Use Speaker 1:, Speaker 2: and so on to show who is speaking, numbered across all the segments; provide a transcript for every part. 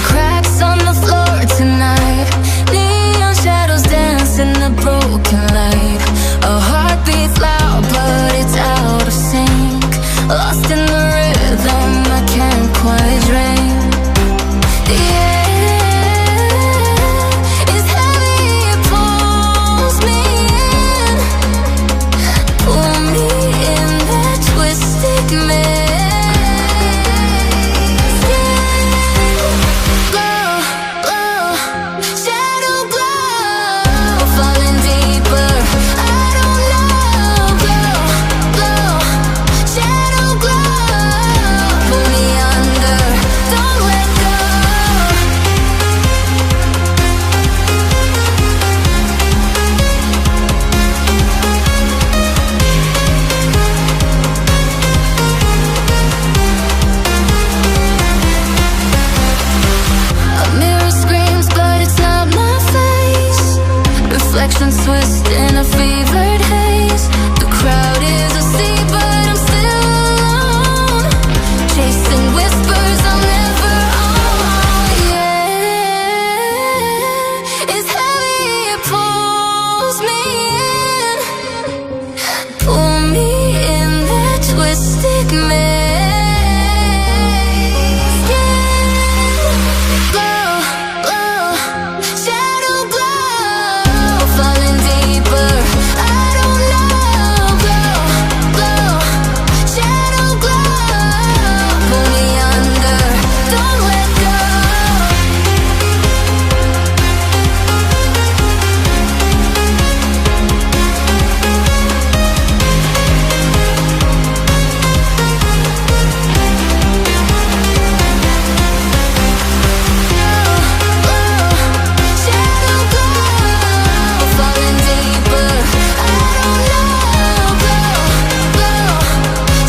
Speaker 1: cracks on the floor tonight. Neon shadows dance in the broken light. A heart beats loud but it's out of sync. Lost in the rhythm I can't quite drink. The air is heavy, it pulls me in. Pull me in that twisted maze. Glow, glow, shadow glow, falling deeper, I don't know. Glow, glow, shadow glow, pull me under, don't let go. A mirror screams, but it's not my face. Reflections twist in a fevered haze. The crowd is asleep, but I'm still alone. Chasing whispers I'll never own. Yeah, it's heavy, it pulls me in. Pull me in that twisted maze. Glow, glow, shadow glow, falling deeper, I don't know. Glow, glow, shadow glow, pull me under, don't let go. Shadow glow, falling deeper, I don't know. Glow, glow,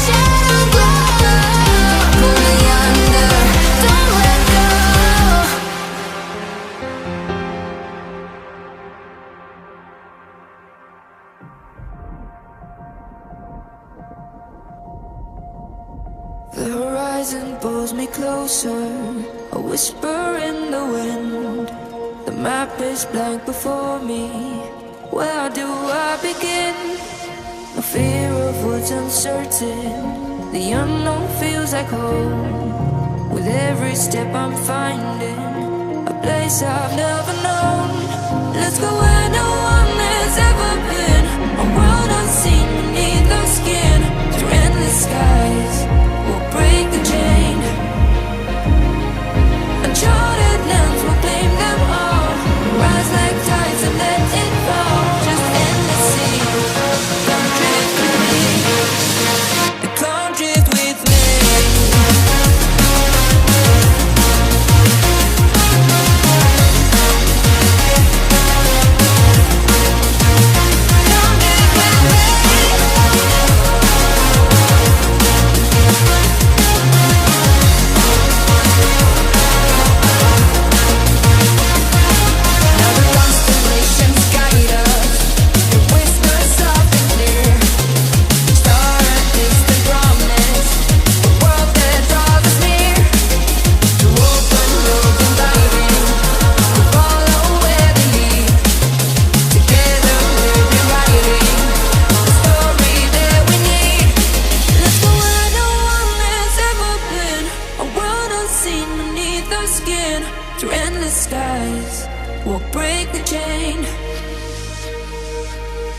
Speaker 1: shadow glow, pull me under, don't let go.
Speaker 2: The horizon pulls me closer, a whisper in the wind. The map is blank before me. Where do I begin? No fear of what's uncertain. The unknown feels like home. With every step I'm finding a place I've never known. Let's go where no one has ever been. A world unseen beneath our skin. Through endless skies, we'll break the chain. Uncharted lands will claim them all. Rise like tides and let it fall. Just endless sea. Come drift with me. Come drift with me.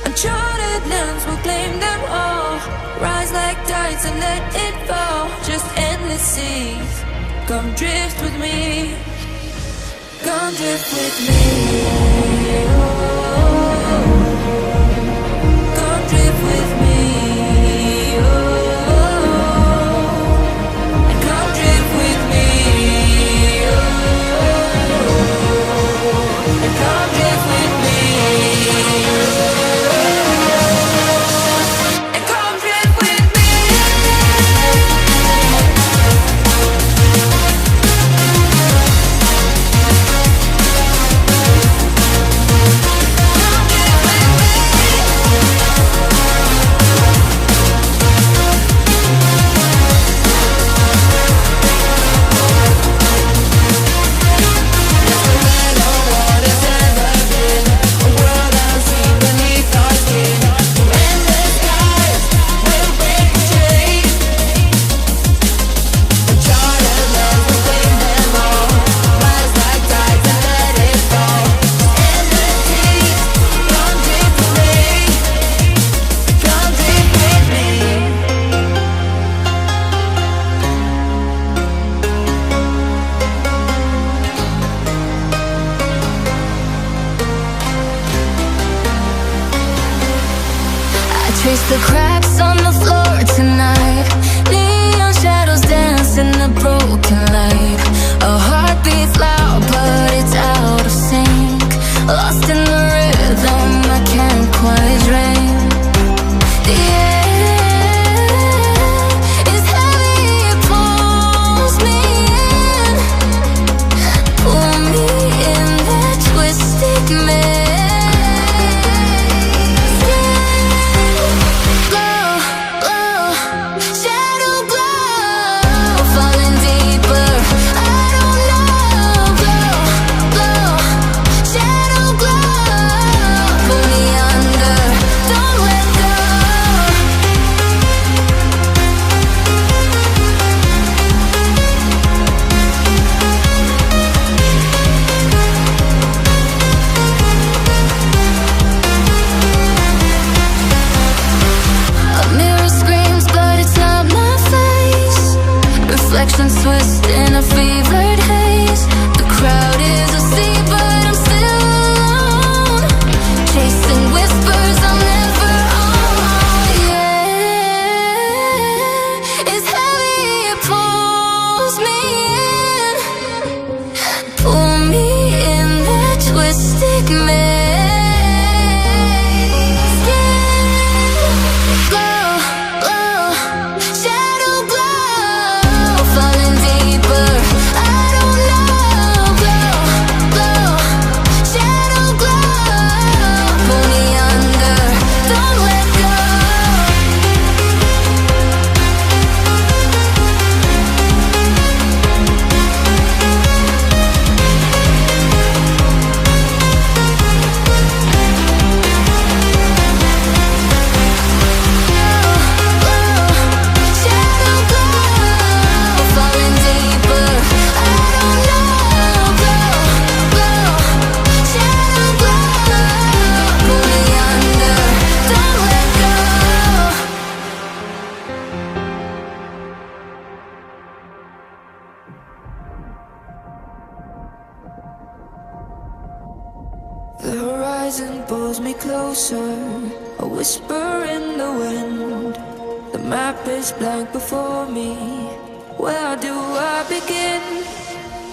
Speaker 2: Uncharted lands will claim them all. Rise like tides and let it fall. Just endless seas. Come drift with me. Come drift with me. Come drift with me. Come drift with me. Come drift with me.
Speaker 1: trace the cracks on the floor tonight. Neon shadows dance in the broken light. A heart beats loud, but it's out of sync. Lost in the rhythm, I can't quite dream. The air is heavy, it pulls me in. Pull me in that twisted maze. Reflections twist in a fevered haze. The crowd is asleep, but I'm still alone. Chasing whispers I'm never on. The air is heavy, it pulls me in. Pull me in that twisted maze. Skin glow, glow, shadow glow. Falling deeper, I don't know. Glow, glow, shadow glow. Pull me under, don't let go. Shadow glow, falling deeper, I don't know. Glow, glow, shadow glow. Pull me under, don't let go.
Speaker 2: The horizon pulls me closer, a whisper in the wind. The map is blank before me. Where do I begin?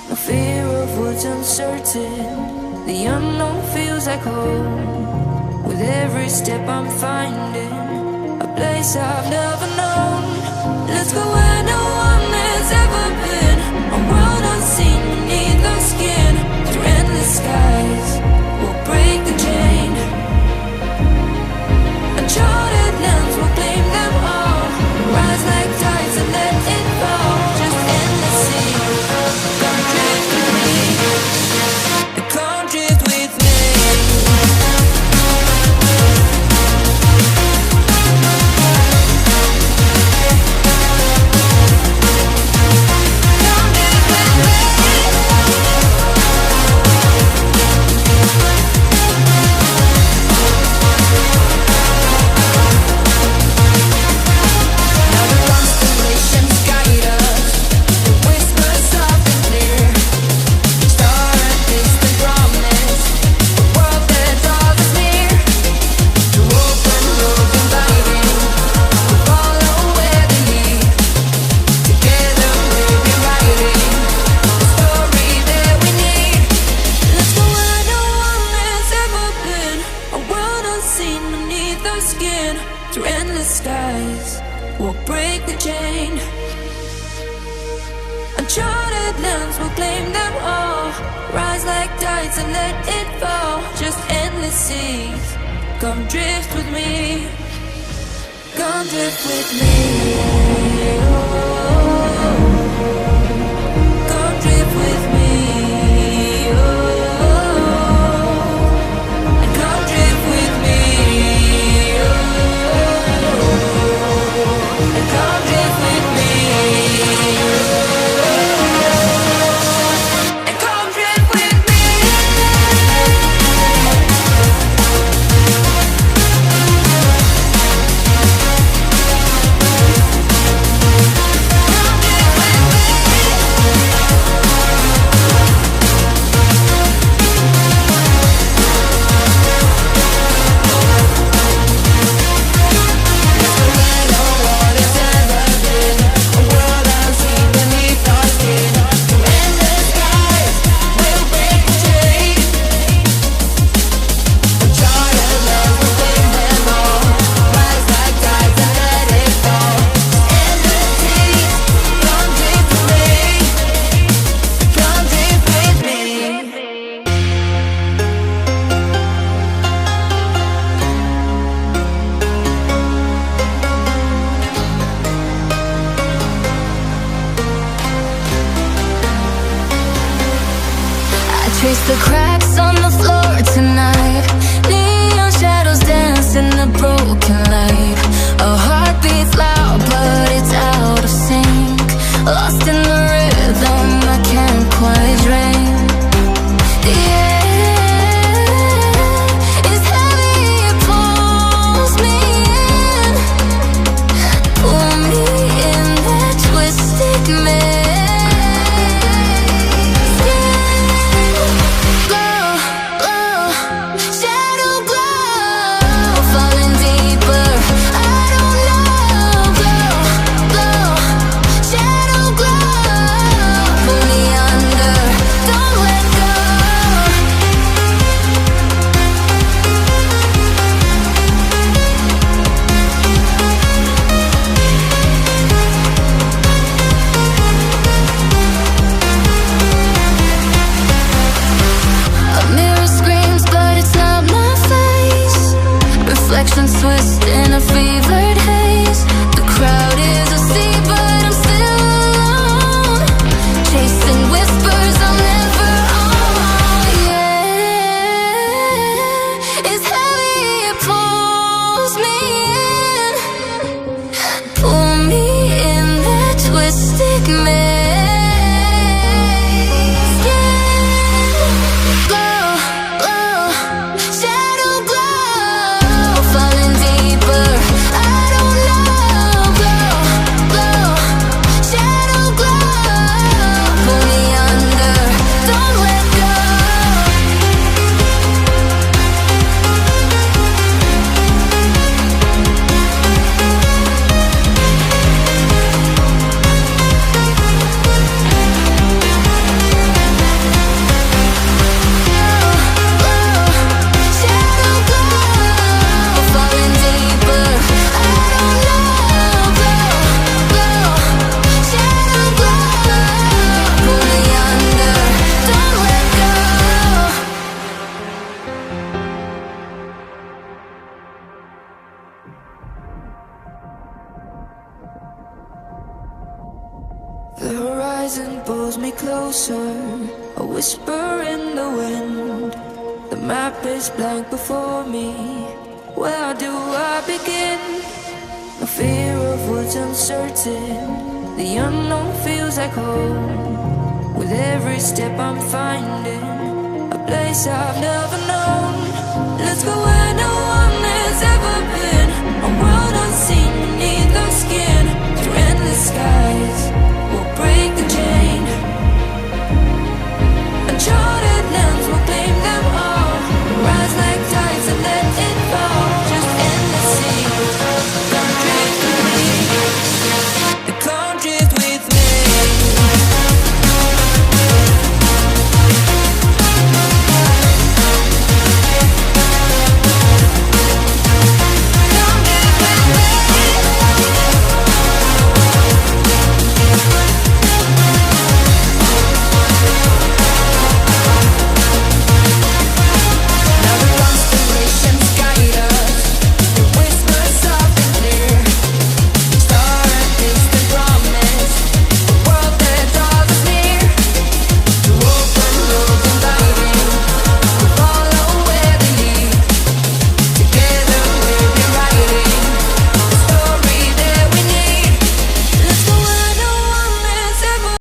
Speaker 2: No fear of what's uncertain. The unknown feels like home. With every step I'm finding a place I've never known. Let's go where no one has ever been. A world unseen beneath the skin. Through endless skies, we'll break the chain. Uncharted lands will claim them all. Rise like tides and let it fall. Just endless sea. Come drift with me. Come drift with me. Come drift with me. Now the constellations guide us. The whispers soft and clear. Star and distant promise. A world that draws us near. To open roads inviting. We follow where they lead. Together we'll be writing the story that we need. Let's go where no one has ever been. A world unseen beneath our skin. Through endless skies, we'll break the chain. Uncharted lands will claim them all. Rise like tides and let it fall. Just endless seas. Come drift with me. Come drift with me. Oh, come drift with me. Oh, and come drift with me. Oh, and come drift with me. And come drift with me.
Speaker 1: Trace the cracks on the floor tonight. Neon shadows dance in the broken light. A heart beats loud, but it's out of sync. Lost in the rhythm, I can't quite drink. The air is heavy, it pulls me in. Pull me in that twisted maze. Reflections twist in a fevered haze. The crowd is asleep, but I'm still alone. Chasing whispers I'll never own. Yeah, it's heavy, it pulls me in. Pull me in that twisted maze. Yeah, glow, glow, shadow glow. Falling deeper, I don't know. Glow, glow, shadow glow. Pull me under, don't let go. Shadow glow, falling deeper, I don't know. Glow, glow, shadow glow. Pull me under, don't let go.
Speaker 2: The horizon pulls me closer, a whisper in the wind. The map is blank before me. Where do I begin? No fear of what's uncertain. The unknown feels like home. With every step I'm finding a place I've never known. Let's go where no one has ever been.